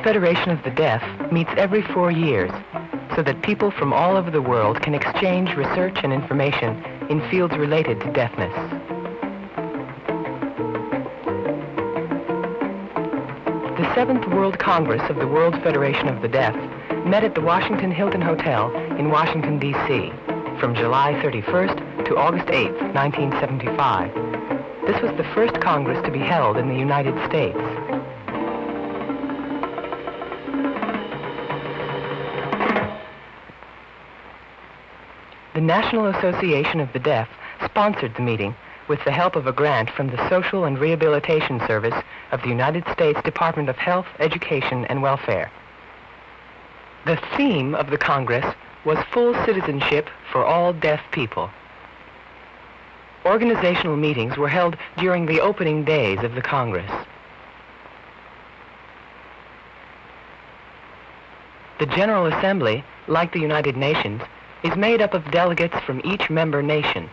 Federation of the Deaf meets every 4 years so that people from all over the world can exchange research and information in fields related to deafness. The 7th World Congress of the World Federation of the Deaf met at the Washington Hilton Hotel in Washington, D.C. from July 31st to August 8th, 1975. This was the first Congress to be held in the United States. The National Association of the Deaf sponsored the meeting with the help of a grant from the Social and Rehabilitation Service of the United States Department of Health, Education, and Welfare. The theme of the Congress was full citizenship for all deaf people. Organizational meetings were held during the opening days of the Congress. The General Assembly, like the United Nations, is made up of delegates from each member nation.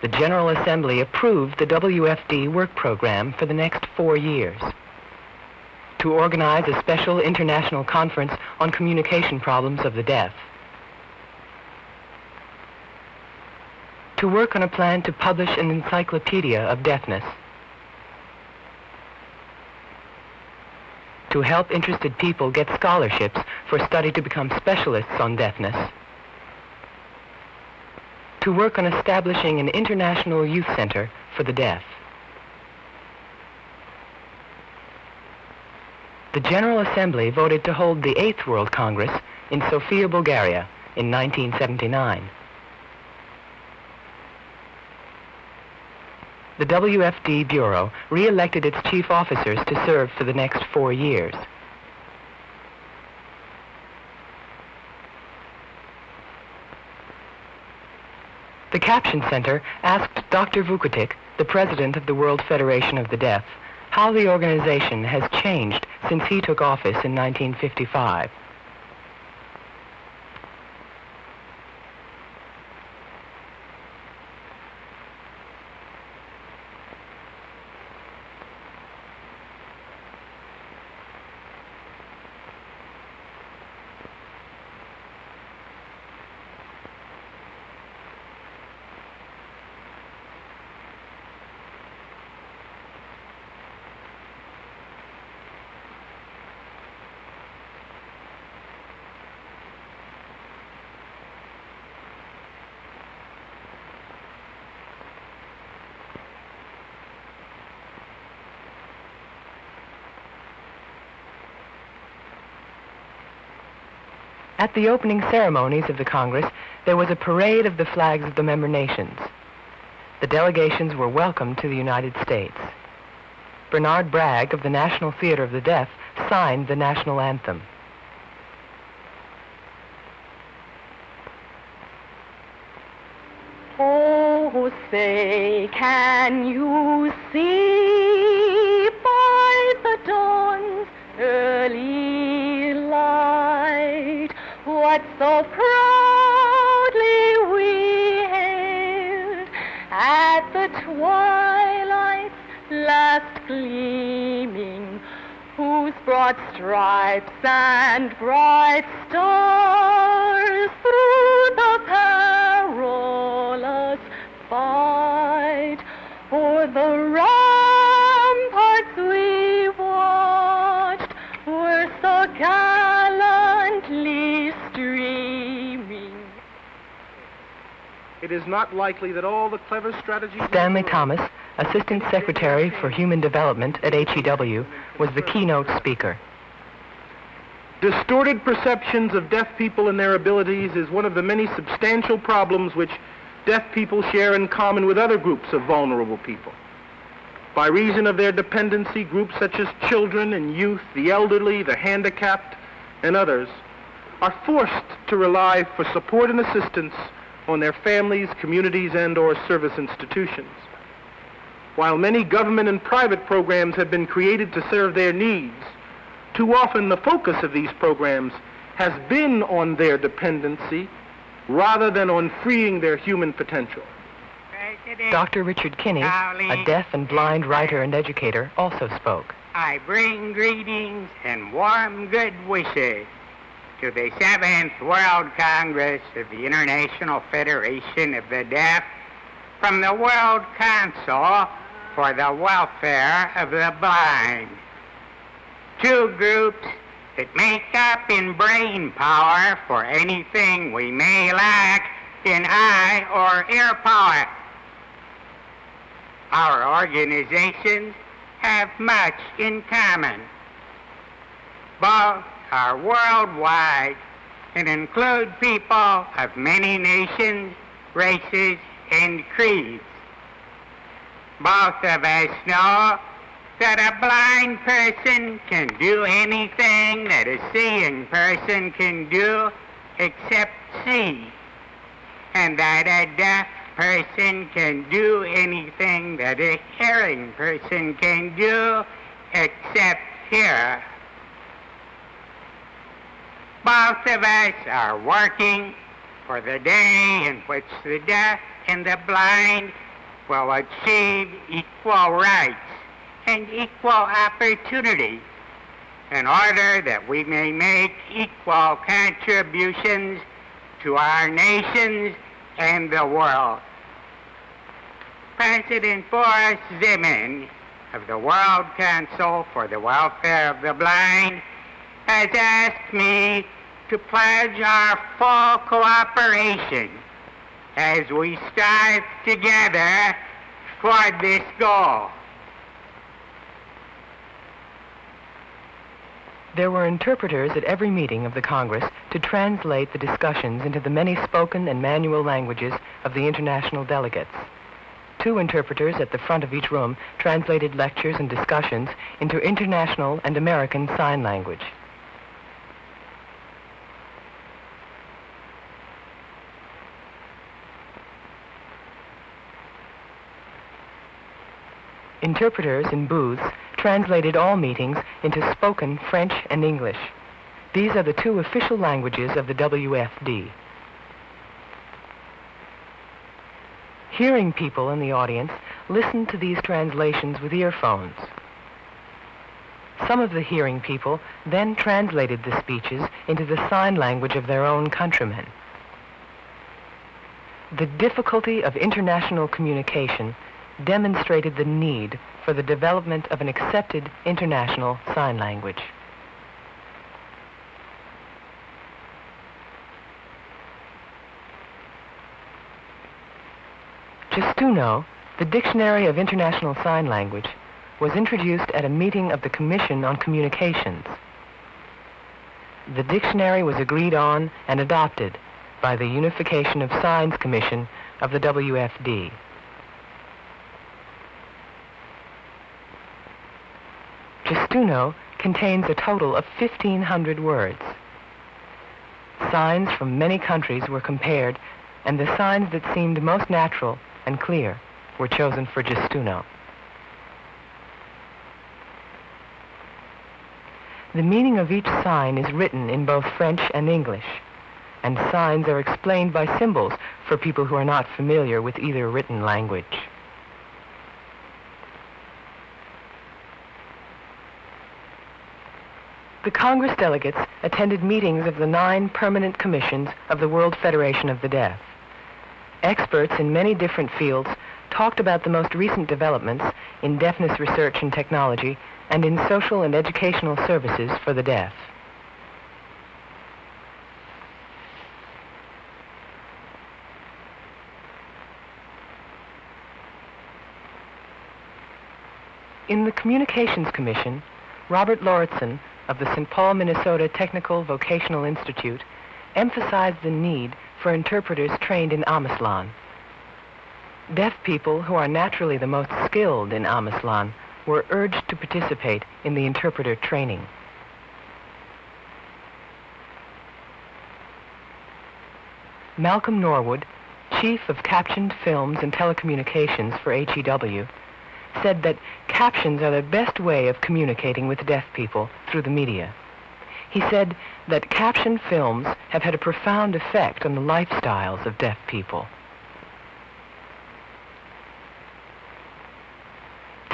The General Assembly approved the WFD work program for the next 4 years. To organize a special international conference on communication problems of the deaf. To work on a plan to publish an encyclopedia of deafness. To help interested people get scholarships for study to become specialists on deafness. To work on establishing an international youth center for the deaf. The General Assembly voted to hold the 8th World Congress in Sofia, Bulgaria in 1979. The WFD Bureau re-elected its chief officers to serve for the next 4 years. The Caption Center asked Dr. Vukotic, the president of the World Federation of the Deaf, how the organization has changed since he took office in 1955. At the opening ceremonies of the Congress, there was a parade of the flags of the member nations. The delegations were welcomed to the United States. Bernard Bragg of the National Theater of the Deaf signed the national anthem. Oh, say, can you see by the dawn's early light what so proudly we hailed at the twilight's last gleaming, whose broad stripes and bright stars through the perilous fight o'er the ramparts we watched were so gallantly streaming. It is not likely that all the clever strategies... Stanley Thomas, Assistant Secretary for Human Development at HEW, was the keynote speaker. Distorted perceptions of deaf people and their abilities is one of the many substantial problems which deaf people share in common with other groups of vulnerable people. By reason of their dependency, groups such as children and youth, the elderly, the handicapped, and others are forced to rely for support and assistance on their families, communities, and/or service institutions. While many government and private programs have been created to serve their needs, too often the focus of these programs has been on their dependency rather than on freeing their human potential. Break Dr. Richard Kinney, a deaf and blind writer and educator, also spoke. I bring greetings and warm good wishes to the 7th World Congress of the International Federation of the Deaf from the World Council for the Welfare of the Blind. Two groups that make up in brain power for anything we may lack in eye or ear power. Our organizations have much in common. Both are worldwide and include people of many nations, races, and creeds. Both of us know that a blind person can do anything that a seeing person can do except see, and that a deaf person can do anything that a hearing person can do except hear. Both of us are working for the day in which the deaf and the blind will achieve equal rights and equal opportunity in order that we may make equal contributions to our nations and the world. President Boris Zeman of the World Council for the Welfare of the Blind has asked me to pledge our full cooperation as we strive together toward this goal. There were interpreters at every meeting of the Congress to translate the discussions into the many spoken and manual languages of the international delegates. Two interpreters at the front of each room translated lectures and discussions into international and American Sign Language. Interpreters in booths translated all meetings into spoken French and English. These are the two official languages of the WFD. Hearing people in the audience listened to these translations with earphones. Some of the hearing people then translated the speeches into the sign language of their own countrymen. The difficulty of international communication demonstrated the need for the development of an accepted international sign language. Justuno, the Dictionary of International Sign Language, was introduced at a meeting of the Commission on Communications. The dictionary was agreed on and adopted by the Unification of Signs Commission of the WFD. Justuno contains a total of 1,500 words. Signs from many countries were compared, and the signs that seemed most natural and clear were chosen for Justuno. The meaning of each sign is written in both French and English, and signs are explained by symbols for people who are not familiar with either written language. The Congress delegates attended meetings of the 9 permanent commissions of the World Federation of the Deaf. Experts in many different fields talked about the most recent developments in deafness research and technology and in social and educational services for the deaf. In the Communications Commission, Robert Lauritsen of the St. Paul, Minnesota Technical Vocational Institute emphasized the need for interpreters trained in Amaslan. Deaf people who are naturally the most skilled in Amaslan were urged to participate in the interpreter training. Malcolm Norwood, Chief of Captioned Films and Telecommunications for HEW, said that captions are the best way of communicating with deaf people through the media. He said that captioned films have had a profound effect on the lifestyles of deaf people.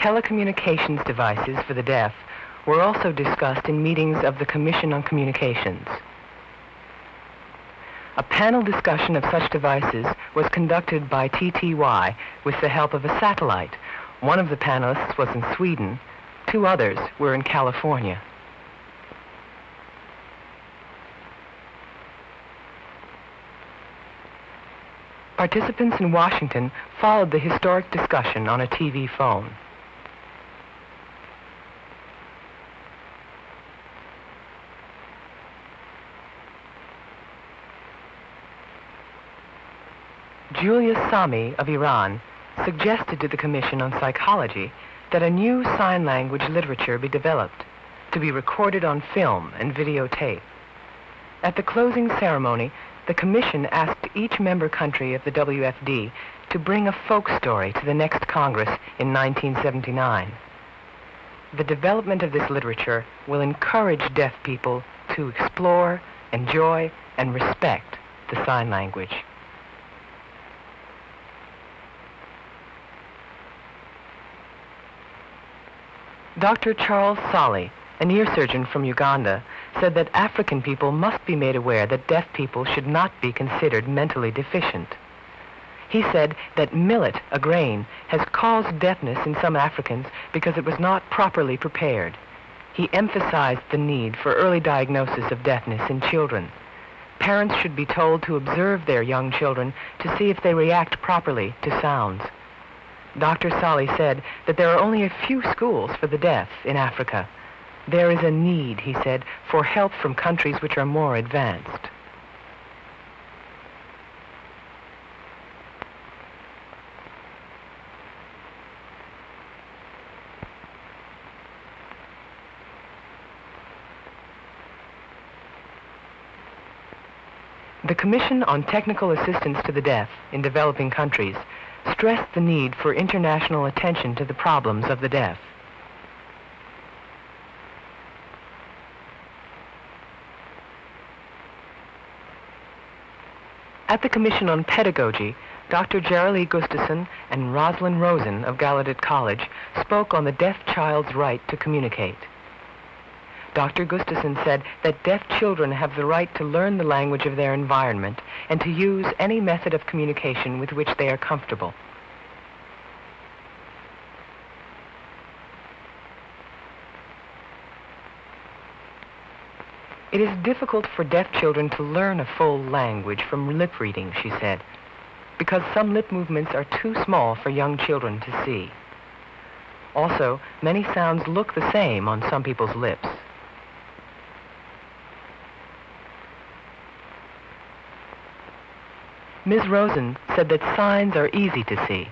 telecommunications devices for the deaf were also discussed in meetings of the Commission on Communications. A panel discussion of such devices was conducted by TTY with the help of a satellite. One of the panelists was in Sweden. 2 others were in California. Participants in Washington followed the historic discussion on a TV phone. Julius Sami of Iran suggested to the Commission on Psychology that a new sign language literature be developed to be recorded on film and videotape. At the closing ceremony, the Commission asked each member country of the WFD to bring a folk story to the next Congress in 1979. The development of this literature will encourage deaf people to explore, enjoy, and respect the sign language. Dr. Charles Solly, an ear surgeon from Uganda, said that African people must be made aware that deaf people should not be considered mentally deficient. He said that millet, a grain, has caused deafness in some Africans because it was not properly prepared. He emphasized the need for early diagnosis of deafness in children. Parents should be told to observe their young children to see if they react properly to sounds. Dr. Solly said that there are only a few schools for the deaf in Africa. There is a need, he said, for help from countries which are more advanced. The Commission on Technical Assistance to the Deaf in Developing Countries stressed the need for international attention to the problems of the deaf. At the Commission on Pedagogy, Dr. Gerald Gustafson and Rosalind Rosen of Gallaudet College spoke on the deaf child's right to communicate. Dr. Gustafson said that deaf children have the right to learn the language of their environment and to use any method of communication with which they are comfortable. It is difficult for deaf children to learn a full language from lip reading, she said, because some lip movements are too small for young children to see. Also, many sounds look the same on some people's lips. Ms. Rosen said that signs are easy to see,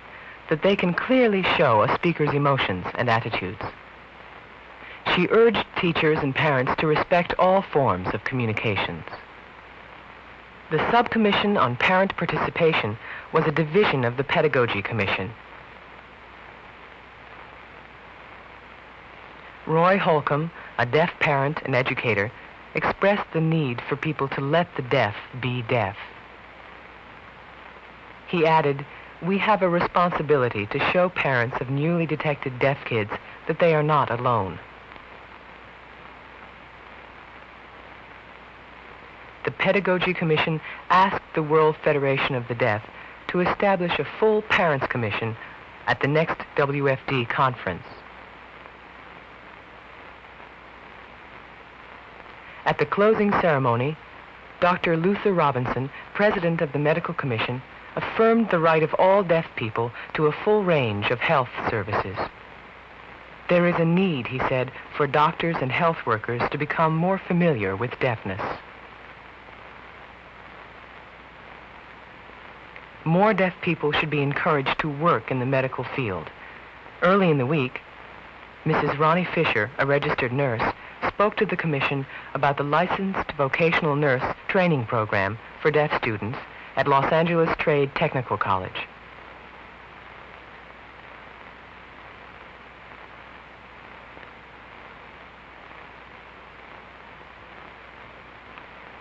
that they can clearly show a speaker's emotions and attitudes. She urged teachers and parents to respect all forms of communications. The Subcommission on Parent Participation was a division of the Pedagogy Commission. Roy Holcomb, a deaf parent and educator, expressed the need for people to let the deaf be deaf. He added, "We have a responsibility to show parents of newly detected deaf kids that they are not alone." The Pedagogy Commission asked the World Federation of the Deaf to establish a full Parents Commission at the next WFD conference. At the closing ceremony, Dr. Luther Robinson, president of the Medical Commission, affirmed the right of all deaf people to a full range of health services. There is a need, he said, for doctors and health workers to become more familiar with deafness. More deaf people should be encouraged to work in the medical field. Early in the week, Mrs. Ronnie Fisher, a registered nurse, spoke to the Commission about the licensed vocational nurse training program for deaf students at Los Angeles Trade Technical College.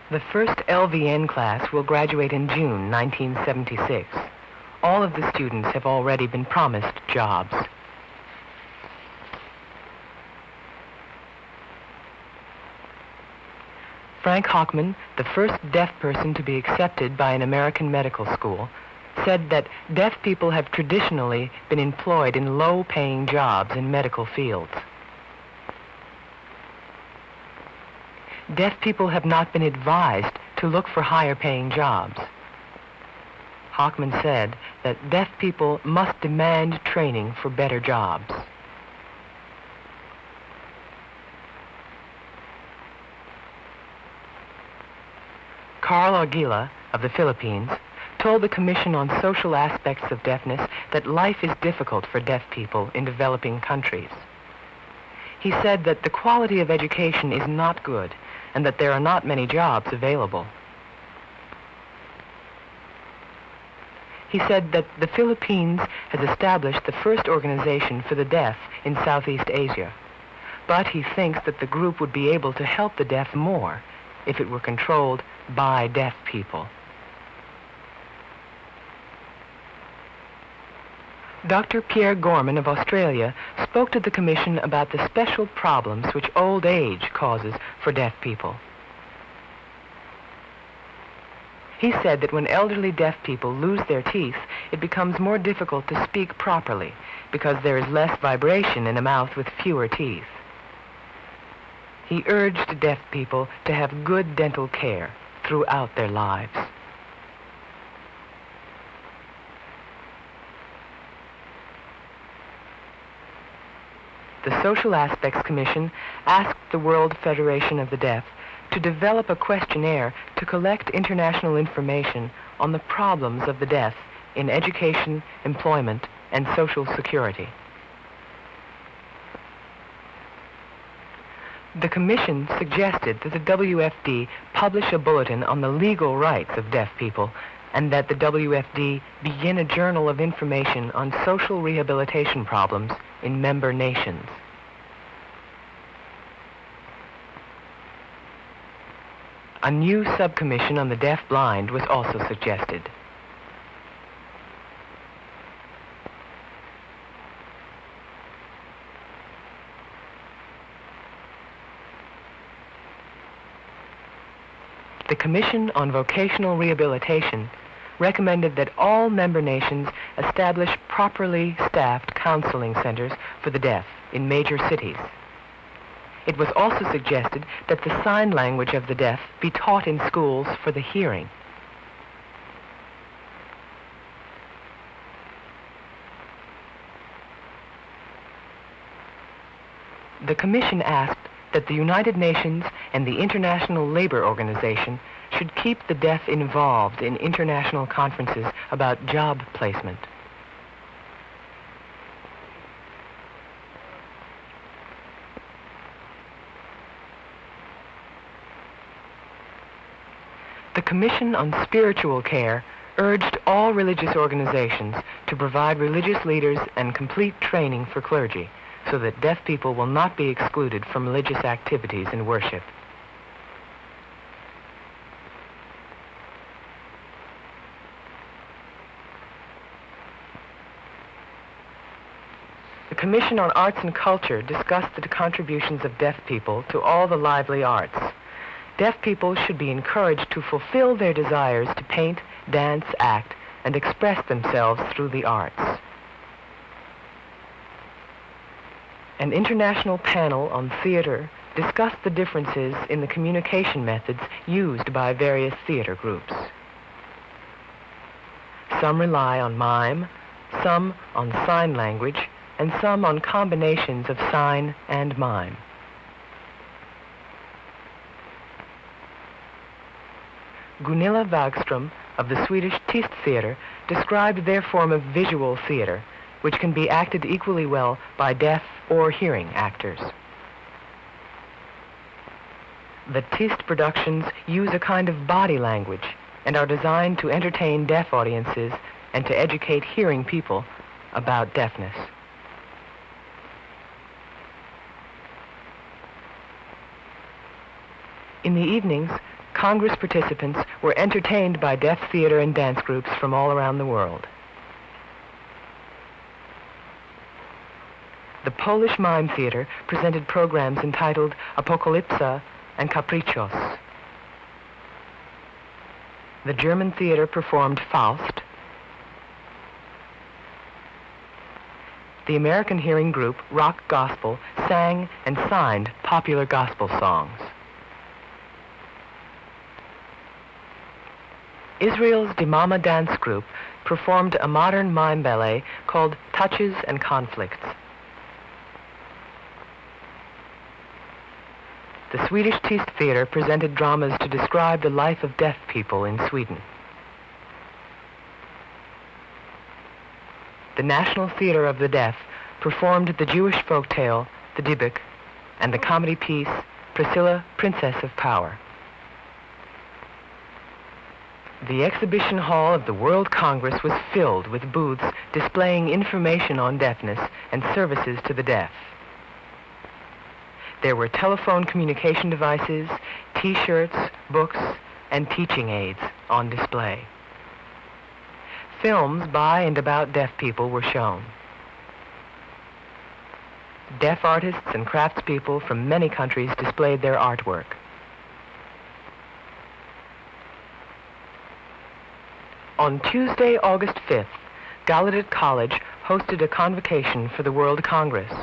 The first LVN class will graduate in June 1976. All of the students have already been promised jobs. Frank Hockman, the first deaf person to be accepted by an American medical school, said that deaf people have traditionally been employed in low-paying jobs in medical fields. Deaf people have not been advised to look for higher-paying jobs. Hockman said that deaf people must demand training for better jobs. Carl Aguila of the Philippines told the Commission on Social Aspects of Deafness that life is difficult for deaf people in developing countries. He said that the quality of education is not good and that there are not many jobs available. He said that the Philippines has established the first organization for the deaf in Southeast Asia, but he thinks that the group would be able to help the deaf more if it were controlled by deaf people. Dr. Pierre Gorman of Australia spoke to the Commission about the special problems which old age causes for deaf people. He said that when elderly deaf people lose their teeth, it becomes more difficult to speak properly because there is less vibration in a mouth with fewer teeth. He urged deaf people to have good dental care throughout their lives. The Social Aspects Commission asked the World Federation of the Deaf to develop a questionnaire to collect international information on the problems of the deaf in education, employment, and social security. The Commission suggested that the WFD publish a bulletin on the legal rights of deaf people and that the WFD begin a journal of information on social rehabilitation problems in member nations. A new subcommission on the deaf-blind was also suggested. The Commission on Vocational Rehabilitation recommended that all member nations establish properly staffed counseling centers for the deaf in major cities. It was also suggested that the sign language of the deaf be taught in schools for the hearing. The Commission asked that the United Nations and the International Labor Organization should keep the deaf involved in international conferences about job placement. The Commission on Spiritual Care urged all religious organizations to provide religious leaders and complete training for clergy so that deaf people will not be excluded from religious activities and worship. The Commission on Arts and Culture discussed the contributions of deaf people to all the lively arts. Deaf people should be encouraged to fulfill their desires to paint, dance, act, and express themselves through the arts. An international panel on theater discussed the differences in the communication methods used by various theater groups. Some rely on mime, some on sign language, and some on combinations of sign and mime. Gunilla Wagström of the Swedish VIIth Theater described their form of visual theater, which can be acted equally well by deaf or hearing actors. The VIIth productions use a kind of body language and are designed to entertain deaf audiences and to educate hearing people about deafness. In the evenings, Congress participants were entertained by deaf theater and dance groups from all around the world. The Polish Mime Theater presented programs entitled Apocalypsa and Caprichos. the German theater performed Faust. The American hearing group Rock Gospel sang and signed popular gospel songs. Israel's Dimama dance group performed a modern mime ballet called Touches and Conflicts. The Swedish VIIth Theater presented dramas to describe the life of deaf people in Sweden. The National Theater of the Deaf performed the Jewish folktale, the Dybbuk, and the comedy piece, Priscilla, Princess of Power. The exhibition hall of the World Congress was filled with booths displaying information on deafness and services to the deaf. There were telephone communication devices, T-shirts, books, and teaching aids on display. Films by and about deaf people were shown. Deaf artists and craftspeople from many countries displayed their artwork. On Tuesday, August 5th, Gallaudet College hosted a convocation for the World Congress.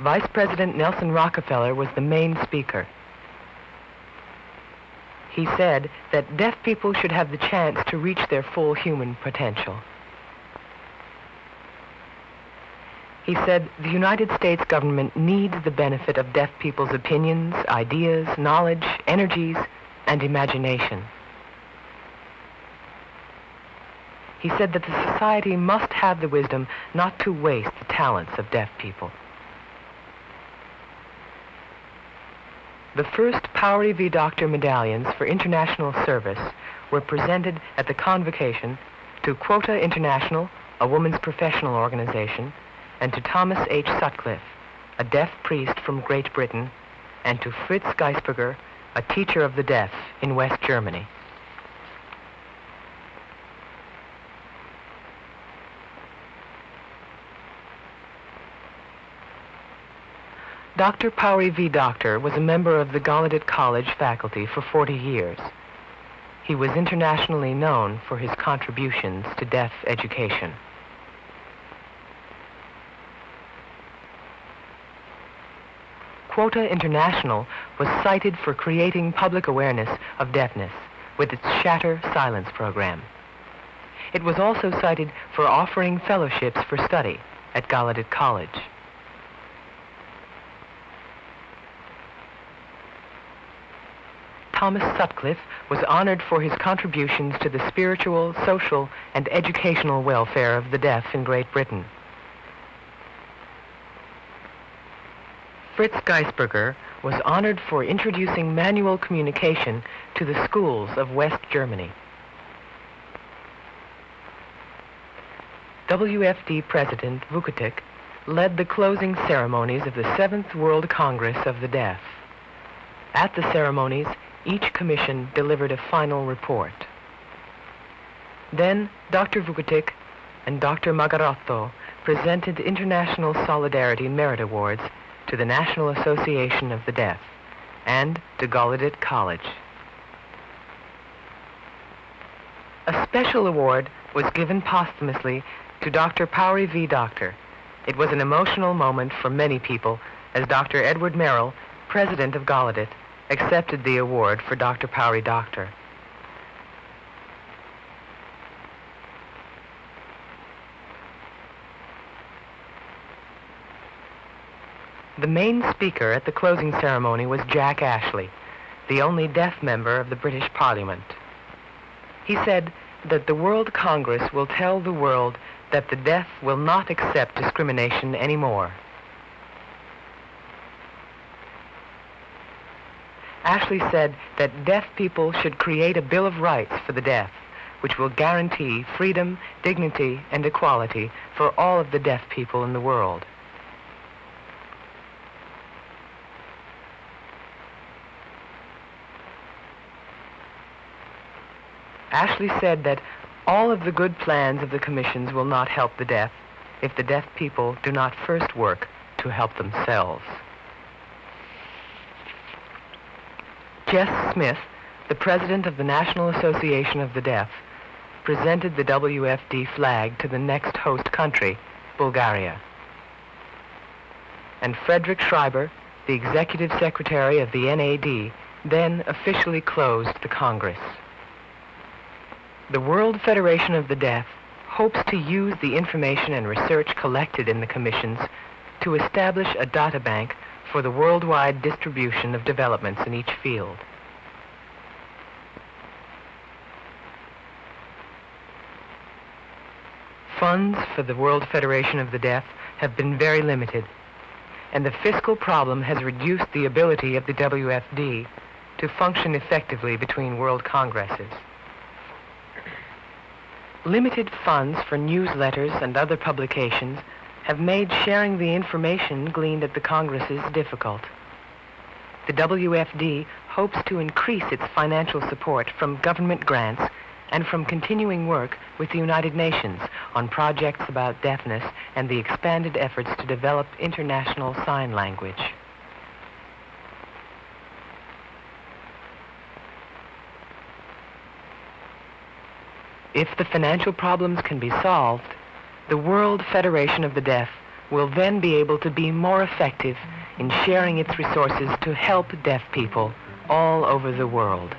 Vice President Nelson Rockefeller was the main speaker. He said that deaf people should have the chance to reach their full human potential. He said the United States government needs the benefit of deaf people's opinions, ideas, knowledge, energies, and imagination. He said that the society must have the wisdom not to waste the talents of deaf people. The first Powery V. Doctor medallions for international service were presented at the convocation to Quota International, a woman's professional organization, and to Thomas H. Sutcliffe, a deaf priest from Great Britain, and to Fritz Geisberger, a teacher of the deaf in West Germany. Dr. Powery V. Doctor was a member of the Gallaudet College faculty for 40 years. He was internationally known for his contributions to deaf education. Quota International was cited for creating public awareness of deafness with its Shatter Silence program. It was also cited for offering fellowships for study at Gallaudet College. Thomas Sutcliffe was honored for his contributions to the spiritual, social, and educational welfare of the deaf in Great Britain. Fritz Geisberger was honored for introducing manual communication to the schools of West Germany. WFD President VIIth led the closing ceremonies of the 7th World Congress of the Deaf. At the ceremonies, each commission delivered a final report. Then Dr. VIIth and Dr. Magaratto presented International Solidarity Merit Awards to the National Association of the Deaf and to Gallaudet College. A special award was given posthumously to Dr. Powery V. Doctor. It was an emotional moment for many people as Dr. Edward Merrill, president of Gallaudet, accepted the award for Dr. Powery Doctor. The main speaker at the closing ceremony was Jack Ashley, the only deaf member of the British Parliament. He said that the World Congress will tell the world that the deaf will not accept discrimination anymore. Ashley said that deaf people should create a Bill of Rights for the deaf, which will guarantee freedom, dignity, and equality for all of the deaf people in the world. Ashley said that all of the good plans of the commissions will not help the deaf if the deaf people do not first work to help themselves. Jess Smith, the president of the National Association of the Deaf, presented the WFD flag to the next host country, Bulgaria. And Frederick Schreiber, the executive secretary of the NAD, then officially closed the Congress. The World Federation of the Deaf hopes to use the information and research collected in the commissions to establish a databank for the worldwide distribution of developments in each field. Funds for the World Federation of the Deaf have been very limited, and the fiscal problem has reduced the ability of the WFD to function effectively between world congresses. Limited funds for newsletters and other publications have made sharing the information gleaned at the congresses difficult. The WFD hopes to increase its financial support from government grants and from continuing work with the United Nations on projects about deafness and the expanded efforts to develop international sign language. If the financial problems can be solved, the World Federation of the Deaf will then be able to be more effective in sharing its resources to help deaf people all over the world.